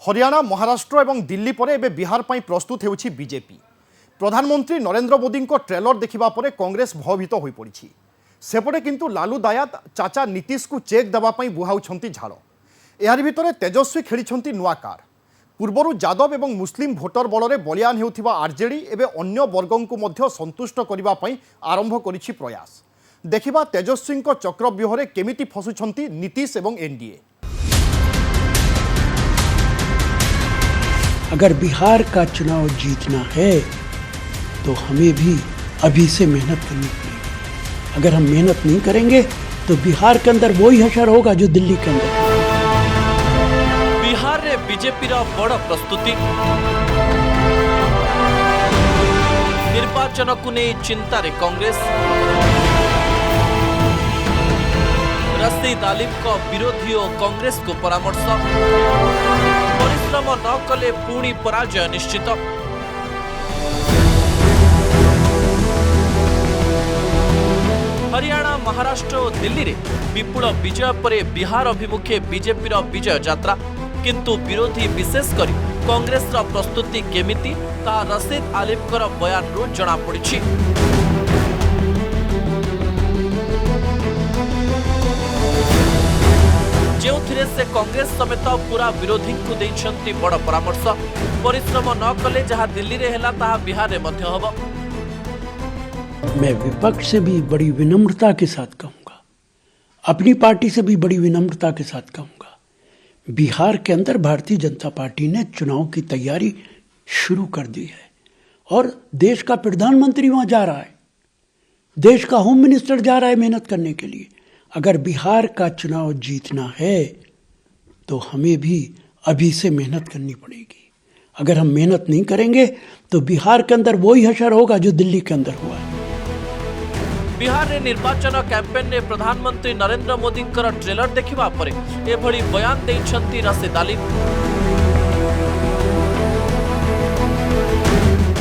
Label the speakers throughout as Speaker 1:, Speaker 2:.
Speaker 1: हरियाणा महाराष्ट्र और दिल्ली पर एबे बिहार पर प्रस्तुत होउछि बीजेपी। प्रधानमंत्री नरेंद्र मोदी को ट्रेलर देखिबा परे कांग्रेस भयभीत होई पड़िछि। सेपटे किंतु लालू दायात चाचा नीतीश को चेक देबा पई बुहाउछंती झाड़। एहार भितरे तेजस्वी खेलिछंती नुआ कार्ड। पूर्वरु यादव एवं मुस्लिम भोटर बल बलियान हेउथिबा आरजेडी एबे अन्य वर्गों को मध्य संतुष्ट करिबा पई आरंभ करिछि प्रयास। देखिबा तेजस्वी को चक्रव्यूहरे केमिति फसुछंती नीतीश एवं एनडीए।
Speaker 2: अगर बिहार का चुनाव जीतना है तो हमें भी अभी से मेहनत करनी पड़ेगी। अगर हम मेहनत नहीं करेंगे तो बिहार के अंदर वही हशर होगा जो दिल्ली के अंदर।
Speaker 3: बिहार रे बीजेपी रा बड़ प्रस्तुति। निर्वाचन को नहीं चिंता रे कांग्रेस। रशीद आलिम को विरोधी और कांग्रेस को परामर्श। परिश्रम न कले पुणी पराजय निश्चित। हरियाणा महाराष्ट्र और दिल्ली रे विपुल विजय परे बिहार अभिमुखे बीजेपी रा विजय यात्रा। किंतु विरोधी विशेषकर कांग्रेस रा प्रस्तुति केमिति ता रशीद आलिम कर बयान रु जना पड़िछि। जोथिरे से कांग्रेस समेत पूरा विरोधी को देइछंती बड़ परामर्श। परिश्रम न कले जहां दिल्ली रे हेला ताहा बिहार रे मध्य हबो।
Speaker 2: मैं विपक्ष से भी बड़ी विनम्रता के साथ कहूंगा, अपनी पार्टी से भी बड़ी विनम्रता के साथ कहूंगा, बिहार के अंदर भारतीय जनता पार्टी ने चुनाव की तैयारी शुरू कर दी है और देश का प्रधानमंत्री वहां जा रहा है, देश का होम मिनिस्टर जा रहा है मेहनत करने के लिए। अगर बिहार का चुनाव जीतना है तो हमें भी अभी से मेहनत करनी पड़ेगी। अगर हम मेहनत नहीं करेंगे तो बिहार के अंदर वही हशर होगा जो दिल्ली के अंदर हुआ है।
Speaker 3: बिहार रे निर्वाचन कैंपेन ने प्रधानमंत्री नरेंद्र मोदी ट्रेलर देखिबा परे एभली बयान देइछंती रशीद आलिम।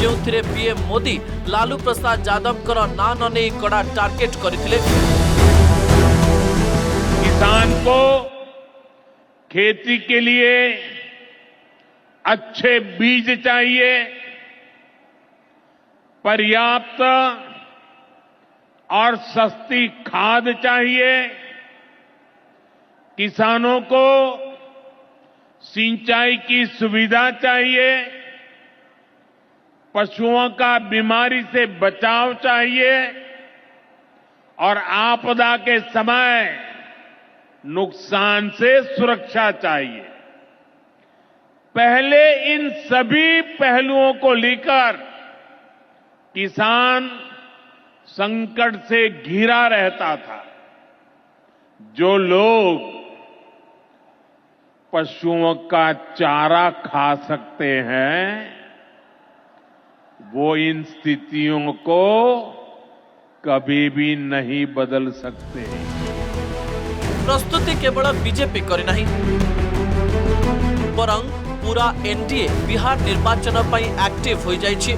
Speaker 3: जोथिरे पीएम मोदी लालू प्रसाद यादव कर ना न नै कड़ा टार्गेट करथिले।
Speaker 4: किसान को खेती के लिए अच्छे बीज चाहिए, पर्याप्त और सस्ती खाद चाहिए, किसानों को सिंचाई की सुविधा चाहिए, पशुओं का बीमारी से बचाव चाहिए और आपदा के समय नुकसान से सुरक्षा चाहिए। पहले इन सभी पहलुओं को लेकर किसान संकट से घिरा रहता था। जो लोग पशुओं का चारा खा सकते हैं वो इन स्थितियों को कभी भी नहीं बदल सकते।
Speaker 3: प्रस्तुति केवल बीजेपी करी नहीं बरं पूरा एनडीए बिहार निर्वाचन पर एक्टिव हो जाइए।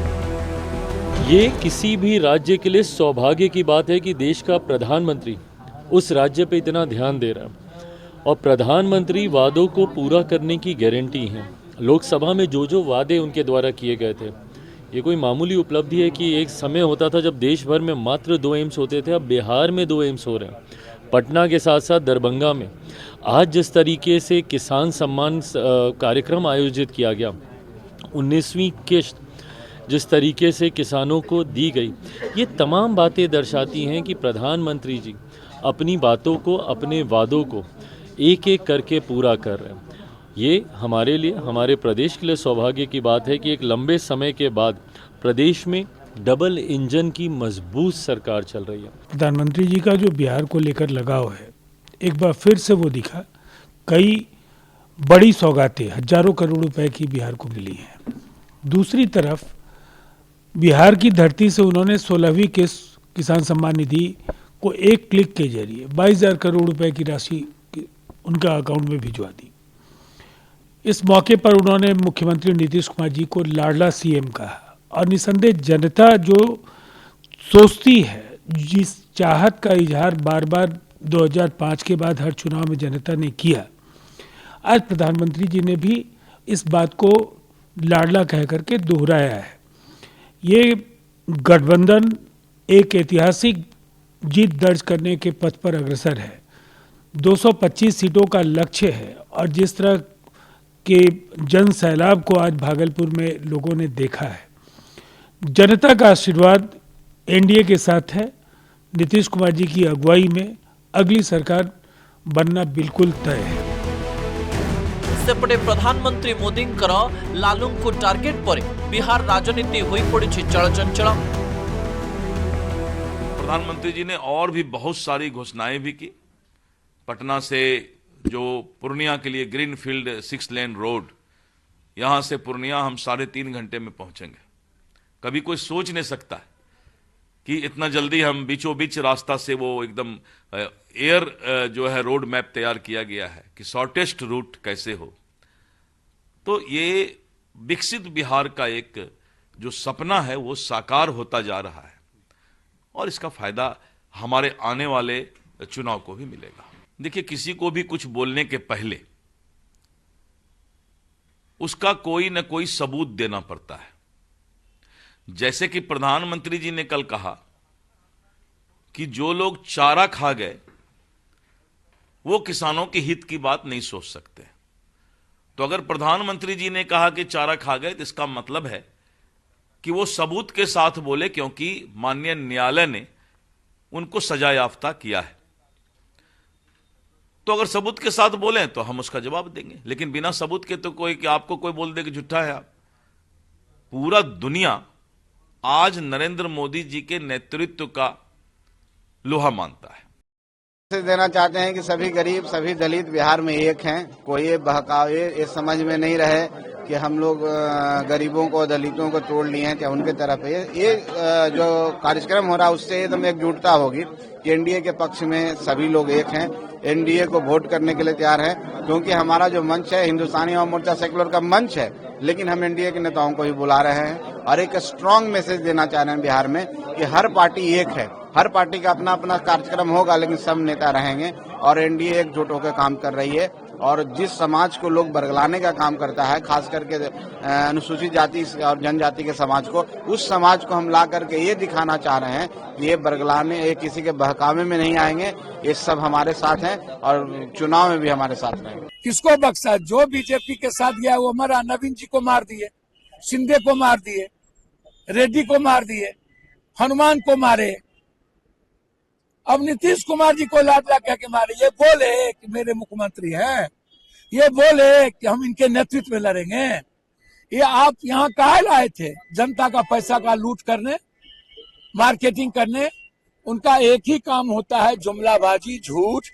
Speaker 5: ये किसी भी राज्य के लिए सौभाग्य की बात है कि देश का प्रधानमंत्री उस राज्य पे इतना ध्यान दे रहा है और प्रधानमंत्री वादों को पूरा करने की गारंटी है। लोकसभा में जो वादे उनके द्वारा किए गए थे, ये कोई मामूली उपलब्धि है कि एक समय होता था जब देश भर में मात्र 2 एम्स होते थे, अब बिहार में 2 एम्स हो रहे हैं। पटना के साथ साथ दरभंगा में आज जिस तरीके से किसान सम्मान कार्यक्रम आयोजित किया गया, 19वीं किश्त जिस तरीके से किसानों को दी गई, ये तमाम बातें दर्शाती हैं कि प्रधानमंत्री जी अपनी बातों को, अपने वादों को एक एक करके पूरा कर रहे हैं। ये हमारे लिए, हमारे प्रदेश के लिए सौभाग्य की बात है कि एक लंबे समय के बाद प्रदेश में डबल इंजन की मजबूत सरकार चल रही है।
Speaker 6: प्रधानमंत्री जी का जो बिहार को लेकर लगाव है, एक बार फिर से वो दिखा। कई बड़ी सौगातें हजारों करोड़ रुपए की बिहार को मिली हैं। दूसरी तरफ बिहार की धरती से उन्होंने 16वीं किसान सम्मान निधि को एक क्लिक के जरिए 22,000 करोड़ रुपए की राशि उनका अकाउंट में भिजवा दी। इस मौके पर उन्होंने मुख्यमंत्री नीतीश कुमार जी को लाडला सीएम कहा और निसंदेह जनता जो सोचती है, जिस चाहत का इजहार बार बार 2005 के बाद हर चुनाव में जनता ने किया, आज प्रधानमंत्री जी ने भी इस बात को लाडला कह करके दोहराया है। ये गठबंधन एक ऐतिहासिक जीत दर्ज करने के पथ पर अग्रसर है। 225 सीटों का लक्ष्य है और जिस तरह के जन सैलाब को आज भागलपुर में लोगों ने देखा है, जनता का आशीर्वाद एनडीए के साथ है। नीतीश कुमार जी की अगुवाई में अगली सरकार बनना बिल्कुल तय है।
Speaker 3: सेपटे प्रधानमंत्री मोदी लालू को टार्गेट पर बिहार राजनीति होई पड़ी चलचंचल।
Speaker 7: प्रधानमंत्री जी ने और भी बहुत सारी घोषणाएं भी की। पटना से जो पूर्णिया के लिए ग्रीनफील्ड 6 लेन रोड, यहां से पूर्णिया हम 3.5 घंटे में पहुंचेंगे। कभी कोई सोच नहीं सकता है कि इतना जल्दी हम बीचों बीच रास्ता से वो एकदम एयर जो है रोड मैप तैयार किया गया है कि शॉर्टेस्ट रूट कैसे हो। तो ये विकसित बिहार का एक जो सपना है वो साकार होता जा रहा है और इसका फायदा हमारे आने वाले चुनाव को भी मिलेगा। देखिए, किसी को भी कुछ बोलने के पहले उसका कोई न कोई सबूत देना पड़ता है। जैसे कि प्रधानमंत्री जी ने कल कहा कि जो लोग चारा खा गए वो किसानों के हित की बात नहीं सोच सकते। तो अगर प्रधानमंत्री जी ने कहा कि चारा खा गए तो इसका मतलब है कि वो सबूत के साथ बोले, क्योंकि माननीय न्यायालय ने उनको सजा याफ्ता किया है। तो अगर सबूत के साथ बोले तो हम उसका जवाब देंगे, लेकिन बिना सबूत के तो कोई कि आपको कोई बोल दे कि झूठा है आप। पूरा दुनिया आज नरेंद्र मोदी जी के नेतृत्व का लोहा मानता है।
Speaker 8: देना चाहते हैं कि सभी गरीब, सभी दलित बिहार में एक हैं। कोई ये बहकावे ये समझ में नहीं रहे कि हम लोग गरीबों को, दलितों को तोड़ लिए हैं, क्या उनके तरफ है। ये जो कार्यक्रम हो रहा है उससे एकदम एकजुटता होगी कि एनडीए के पक्ष में सभी लोग एक हैं, एनडीए को वोट करने के लिए तैयार है। क्योंकि हमारा जो मंच है हिंदुस्तानी आवाम मोर्चा सेकुलर का मंच है, लेकिन हम एनडीए के नेताओं को भी बुला रहे हैं और एक स्ट्रांग मैसेज देना चाह रहे हैं बिहार में कि हर पार्टी एक है। हर पार्टी का अपना अपना कार्यक्रम होगा, लेकिन सब नेता रहेंगे और एनडीए एकजुट होकर काम कर रही है। और जिस समाज को लोग बरगलाने का काम करता है, खास करके अनुसूचित जाति और जनजाति के समाज को, उस समाज को हम ला करके ये दिखाना चाह रहे हैं कि ये बरगलाने, ये किसी के बहकावे में नहीं आएंगे। ये सब हमारे साथ हैं और चुनाव में भी हमारे साथ रहेंगे।
Speaker 9: किसको बख्शा? जो बीजेपी के साथ गया वो मरा। नवीन जी को मार दिए, शिंदे को मार दिए, रेड्डी को मार दिए, हनुमान को मारे, अब नीतीश कुमार जी को लाडला कह के मारे। ये बोले कि मेरे मुख्यमंत्री हैं, ये बोले कि हम इनके नेतृत्व में लड़ेंगे। ये आप यहाँ काहे लाए थे? जनता का पैसा का लूट करने, मार्केटिंग करने। उनका एक ही काम होता है जुमलाबाजी, झूठ।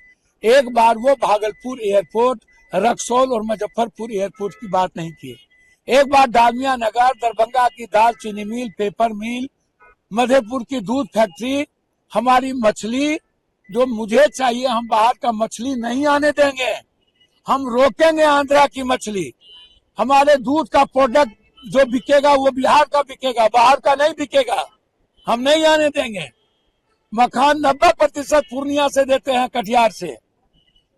Speaker 9: एक बार वो भागलपुर एयरपोर्ट, रक्सौल और मुजफ्फरपुर एयरपोर्ट की बात नहीं की। एक बार डालमिया नगर, दरभंगा की दाल चीनी मिल, पेपर मिल, मधेपुर की दूध फैक्ट्री, हमारी मछली जो मुझे चाहिए, हम बाहर का मछली नहीं आने देंगे। हम रोकेंगे आंध्रा की मछली। हमारे दूध का प्रोडक्ट जो बिकेगा वो बिहार का बिकेगा, बाहर का नहीं बिकेगा। हम नहीं आने देंगे। मखान 90% पूर्णिया से देते हैं, कटिहार से।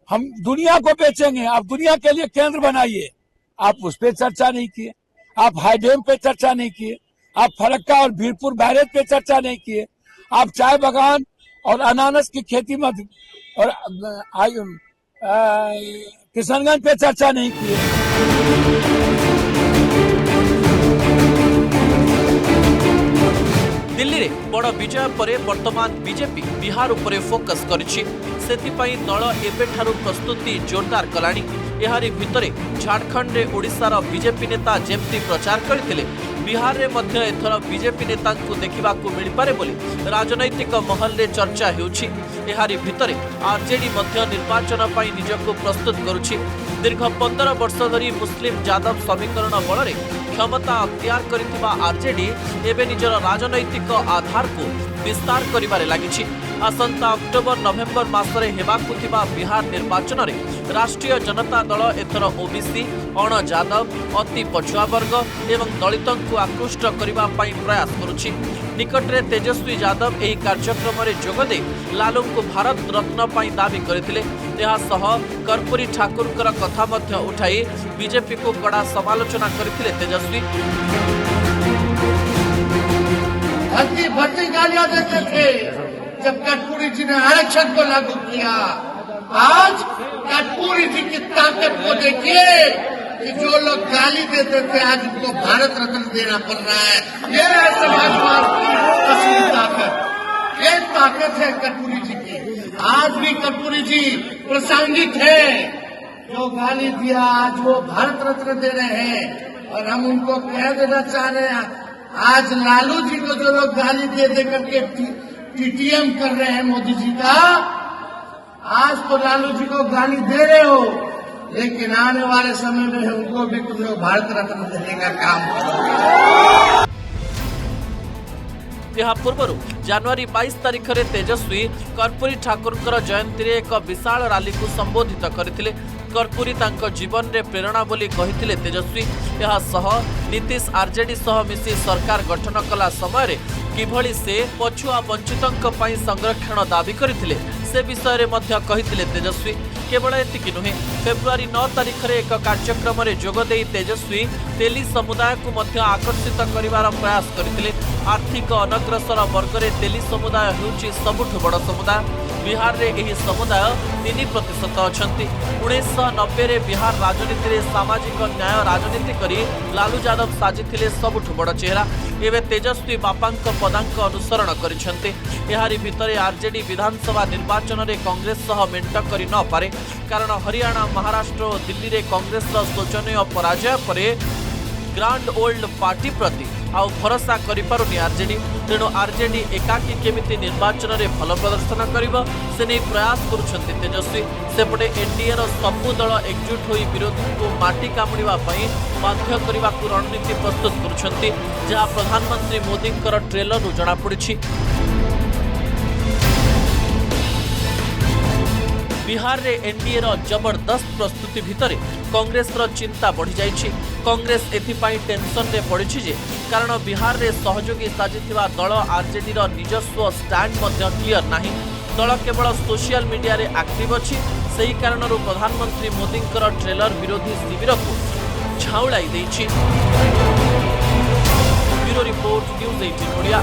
Speaker 9: हम दुनिया को बेचेंगे। आप दुनिया के लिए केंद्र बनाइए। आप उस पर चर्चा नहीं किए, आप हाईडेम पे चर्चा नहीं किए, आप फरक्का और भीरपुर बैरेज पे चर्चा नहीं किए, आप चाय बागान और अनानस की खेती मत और किशनगंज पे चर्चा नहीं किए।
Speaker 3: दिल्ली रे बड़ विजय परे वर्तमान बीजेपी बिहार उपरे फोकस करिछि। सेथिपाई दल एबेठारु प्रस्तुति जोरदार कलाणी। एहारी भितरे झारखंड रे ओडिशार बीजेपी नेता जेमती प्रचार करथिले, बिहार रे मध्य एथर बीजेपी नेता को देखा मिल पारे बोली राजनैतिक महल रे चर्चा हेउछि। एहारी भितरे आरजेडी मध्य निर्वाचन पई निजको प्रस्तुत करुछि। दीर्घ 15 वर्ष धरी मुस्लिम यादव समीकरण बल क्षमता अख्तियार करिथिबा आरजेडी एबे निजर राजनैतिक आधार को विस्तार करिबारे लागिछि। आसंता अक्टोबर नवेम्बर मासरे हेबाकु थिबा बिहार निर्वाचन रे राष्ट्रीय जनता दल एथर ओबीसी अण यादव अति पछुआ वर्ग एवं दलितों को आकृष्ट करने प्रयास करुछि। निकटरे तेजस्वी यादव एही कार्यक्रम में जोगदे लालू को भारत रत्न पाई दाबी करथिले। एहा सह कर्पूरी ठाकुर कथा मध्य उठाई बीजेपी को कड़ा समालोचना करथिले तेजस्वी।
Speaker 10: धरती भरती गालियां देते थे जब कर्पूरी जी ने आरक्षण को लागू किया। आज कर्पूरी जी की ताकत को देखिए कि जो लोग गाली देते थे आज उनको भारत रत्न देना पड़ रहा है। ये है समाजवाद की असली ताकत। ये ताकत है कर्पूरी जी की। आज भी कर्पूरी जी प्रासंगिक है। जो गाली दिया आज वो भारत रत्न दे रहे हैं और हम उनको कह देना चाह रहे हैं। आज लालू जी को जो लोग गाली दे करके टीटीएम कर रहे हैं मोदी जी का, आज तो लालू जी को गाली दे रहे हो, लेकिन आने वाले समय में उनको भी तुम लोग भारत रत्न देने का काम करो।
Speaker 3: यह पूर्व जनवरी 22 तारिख में तेजस्वी कर्पूरी ठाकुर जयंती में एक विशाल रैली को संबोधित करथिले। कर्पूरी तांको जीवन रे प्रेरणा बोली कहिथिले तेजस्वी। यह सह नीतीश आरजेडी सह मिसी सरकार गठन कला समय किभली से पछुआ वंचितों पई संरक्षण दाबी करथिले से विषय रे मध्य कहिथिले तेजस्वी। केवल एतिकी नुहे, फेब्रुआरी 9 तारिख में एक कार्यक्रम में जोगदे तेजस्वी तेली समुदाय को मध्य आकर्षित करिवार प्रयास करथिले। आर्थिक अनग्रसर वर्ग रे तेली समुदाय होउची सबुठ बड़ समुदाय। बिहार रे एही समुदाय 3% अछंती। 1990 रे बिहार राजनीति रे सामाजिक न्याय राजनीति करी लालू यादव साजिथिले सबुठ बड़ चेहरा। एवं तेजस्वी बापांक पदांक अनुसरण करिसेंते। एहारी भितरे आरजेडी विधानसभा निर्वाचन रे कांग्रेस सह मेंट करि न पारे, कारण हरियाणा, महाराष्ट्र और दिल्ली रे कांग्रेस शोचनीय पराजय परे ग्रांड ओल्ड पार्टी प्रति आउ भरोसा करिपारुनी आरजेडी। तेणु आरजेडी एकाकी केमिति निर्वाचन रे भल प्रदर्शन करिबो से नै प्रयास करुछन्ति तेजस्वी। सेपटे एनडीए रो सबु दल एकजुट होई विरोधी को माटी कामुडिबा पई बाध्य करिबा को रणनीति प्रस्तुत करुछन्ति, जहा प्रधानमंत्री मोदी ट्रेलर रु जणा पड़िछि। बिहार रे एनडीए रो जबरदस्त प्रस्तुति भितरे कांग्रेस रो चिंता बढ़ी जाइछि। कांग्रेस एथिपाई टेंशन रे पड़िछि जे कारण बिहार रे सहयोगी साजिथिबा दल आरजेडी रो निजस्व स्टैंड मध्य क्लियर नाही। दल केवल सोशल मीडिया रे एक्टिव अछि। सेही कारणरू प्रधानमंत्री मोदी ट्रेलर विरोधी शिविर को झाउलाई दैछि। Bureau report news 18 Odia.